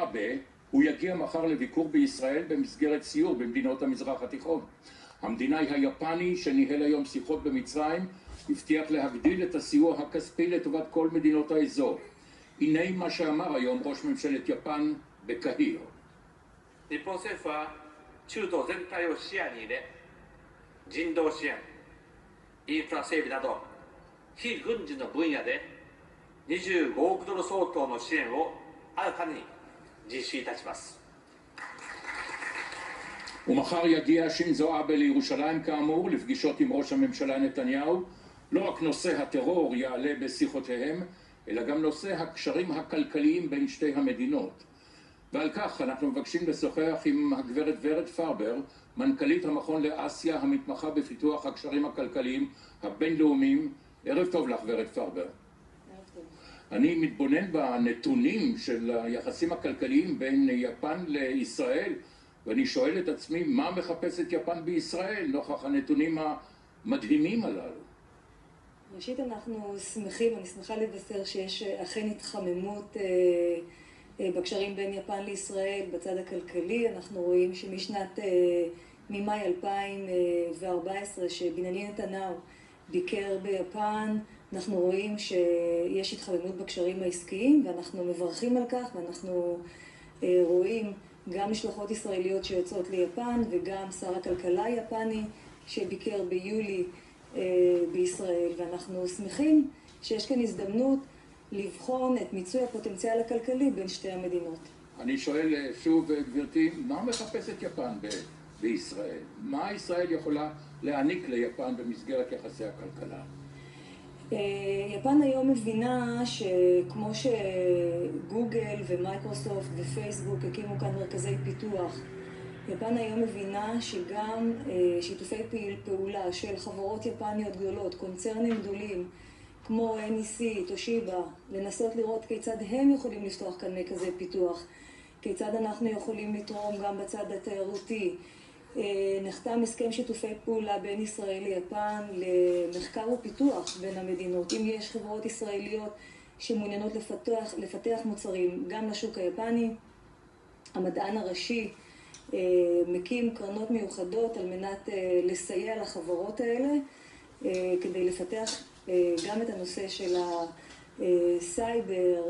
אבה, הוא יגיע מחר לביקור בישראל במסגרת סיור במדינות המזרח התיכון. המדינאי היפני שניהל היום שיחות במצרים הבטיח להגדיל את הסיוע הכספי לטובת כל מדינות האזור. הנה מה שאמר היום ראש ממשלת יפן בקהיר. 日本政府は中東全体を視野に入れ、人道支援、インフラ整備など非軍事の分野で25億ドル相当の支援を新たに実施いたします。 ומחר יגיע שינזו אבה לירושלים כאמור לפגישות עם ראש הממשלה נתניהו. לא רק נושא הטרור יעלה בשיחותיהם, אלא גם נושא הקשרים הכלכליים בין שתי המדינות. ועל כך אנחנו מבקשים לשוחח עם הגברת ורד פרבר, מנכ"לית המכון לאסיה המתמחה בפיתוח הקשרים הכלכליים הבינלאומיים. ערב טוב לך ורד פרבר. אני מתבונן בנתונים של היחסים הכלכליים בין יפן לישראל, ואני שואל את עצמי מה מחפשת יפן בישראל נוכח הנתונים המדהימים הללו. ראשית אנחנו שמחים, אני שמחה לבשר שיש אכן התחממות בקשרים בין יפן לישראל בצד הכלכלי. אנחנו רואים ממאי 2014 שבנימין נתניהו ביקר ביפן, אנחנו רואים שיש התחממות בקשרים העסקיים ואנחנו מברכים על כך, ואנחנו רואים גם משלחות ישראליות שיוצאות ליפן וגם שר הכלכלה היפני שביקר ביולי בישראל, ואנחנו שמחים שיש כאן הזדמנות לבחון את מיצוי הפוטנציאל הכלכלי בין שתי המדינות. אני שואל שוב גברתי, מה מחפשת יפן בישראל? מה ישראל יכולה להעניק ליפן במסגרת יחסי הכלכלה? יפן היום מבינה שכמו שגוגל ומייקרוסופט ופייסבוק הקימו כאן מרכזי פיתוח, יפן היום מבינה שגם שיתופי פעולה של חברות יפניות גדולות, קונצרנים גדולים כמו NEC, טושיבה, לנסות לראות כיצד הם יכולים לפתוח כאן מרכזי פיתוח, כיצד אנחנו יכולים לתרום גם בצד התיירותי. נחתם הסכם שיתופי פעולה בין ישראל ליפן למחקר ופיתוח בין המדינות. אם יש חברות ישראליות שמעוניינות לפתח מוצרים גם לשוק היפני, המדען הראשי מקים קרנות מיוחדות על מנת לסייע לחברות האלה כדי לפתח גם את הנושא של הסייבר,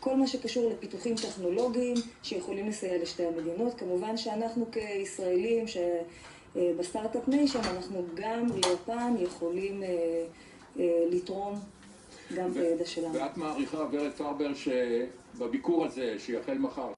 כל מה שקשור לפיתוחים טכנולוגיים שיכולים לסייע לשתי המדינות. כמובן שאנחנו כישראלים בסטארט-אפ ניישן, אנחנו גם ליפן יכולים לתרום גם בידע שלנו. ואת מעריכה ורד פרבר שבביקור הזה שיחל מחר